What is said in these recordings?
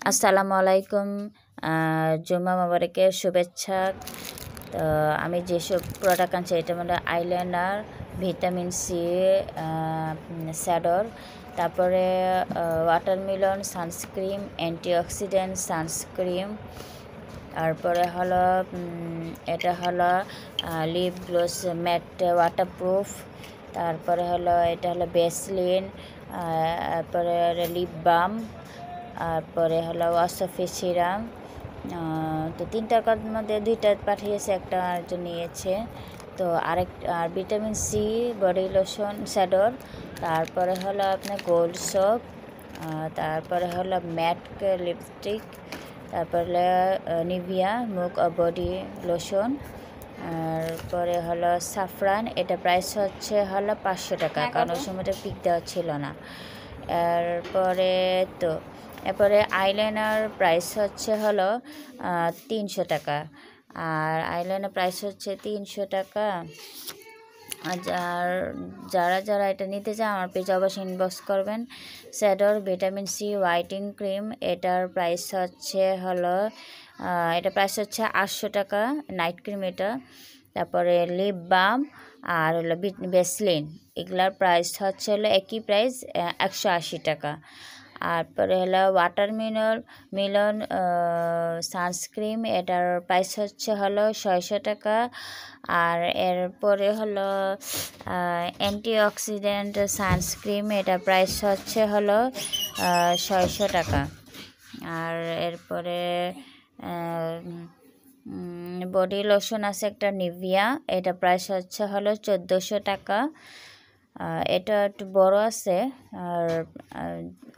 আসসালামু আলাইকুম। জুম্মা মোবারকের শুভেচ্ছা। তো আমি যেসব প্রোডাক্ট আনছি এটা মানে আইলাইনার, ভিটামিন সি, শ্যাডোর, তারপরে ওয়াটারমেলন সানস্ক্রিন, অ্যান্টিঅক্সিডেন্ট সানস্ক্রিন, তারপরে হলো এটা হলো লিপ গ্লোস ম্যাট ওয়াটারপ্রুফ, তারপরে হলো এটা হলো ভ্যাসলিন, তারপরে লিপ বাম, তারপরে হলো ওয়াসফি সিরাম। তো 3টার মধ্যে 2টা পাঠিয়েছে, একটা একজন নিয়েছে। তো আর ভিটামিন সি বডি লোশন শ্যাডোর, তারপরে হলো আপনার গোল্ড সোপ, তারপরে হলো ম্যাট লিপস্টিক, তারপরে নিভিয়া মুখ বডি লোশন, তারপরে হলো সাফরান। এটা প্রাইস হচ্ছে হলো 500 টাকা, কারণ ওই সময়টা পিক দেওয়া ছিল না। এরপরে আইলাইনার প্রাইস হচ্ছে হলো 300 টাকা, আর আইলাইনার প্রাইস হচ্ছে 300 টাকা। আর যারা এটা নিতে চান আমার পেজে অবশ্যই ইনবক্স করবেন। শ্যাডোর ভিটামিন সি হোয়াইটিং ক্রিম, এটার প্রাইস হচ্ছে হলো 800 টাকা, নাইট ক্রিম এটা। তারপরে লিপ বাম আর হলো ভ্যাসলিন, এগুলার প্রাইস হচ্ছে হলো একই প্রাইস, 180 টাকা। তারপরে হলো মিলন সানস্ক্রিন, এটার প্রাইস হচ্ছে হলো 600 টাকা। আর এরপরে হলো অ্যান্টিঅক্সিডেন্ট সানস্ক্রিন, এটার প্রাইস হচ্ছে হলো 600 টাকা। আর এরপরে বডি লোশন আছে একটা নিভিয়া, এটা প্রাইস হচ্ছে হলো 1400 টাকা। এটা একটু বড় আছে আর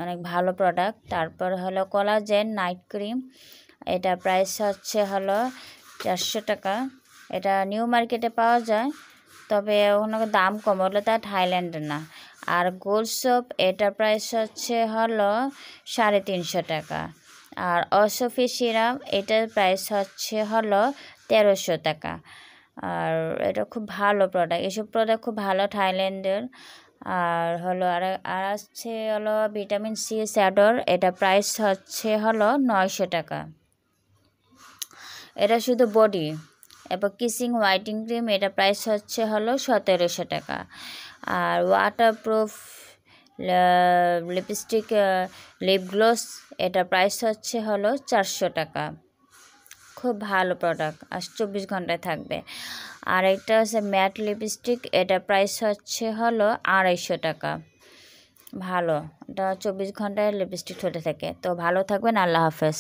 অনেক ভালো প্রোডাক্ট। তারপর হলো কোলাজেন নাইট ক্রিম, এটা প্রাইস হচ্ছে হলো 400 টাকা। এটা নিউ মার্কেটে পাওয়া যায়, তবে ওখানে দাম কম, হলো তা থাইল্যান্ডের না। আর গোল্ড সোপ, এটা প্রাইস হচ্ছে হলো 350 টাকা। আর ওয়াসফি সিরাম, এটার প্রাইস হচ্ছে হলো 1300 টাকা। আর এটা খুব ভালো প্রোডাক্ট, এসব প্রোডাক্ট খুব ভালো থাইল্যান্ডের। আর হলো আর আছে হলো ভিটামিন সি শ্যাডোর, এটা প্রাইস হচ্ছে হলো 900 টাকা। এটা শুধু বডি। এরপর কিসিং হোয়াইটিং ক্রিম, এটা প্রাইস হচ্ছে হলো 1700 টাকা। আর ওয়াটারপ্রুফ লিপস্টিক লিপ গ্লোস, এটা প্রাইস হচ্ছে হলো 400 টাকা। খুব ভালো প্রোডাক্ট, আর 24 ঘন্টায় থাকবে। আর একটা আছে ম্যাট লিপস্টিক, এটা প্রাইস হচ্ছে হলো 250 টাকা। ভালো, এটা 24 ঘন্টায় লিপস্টিক ঠোঁটে থাকে। তো ভালো থাকবেন, আল্লাহ হাফেজ।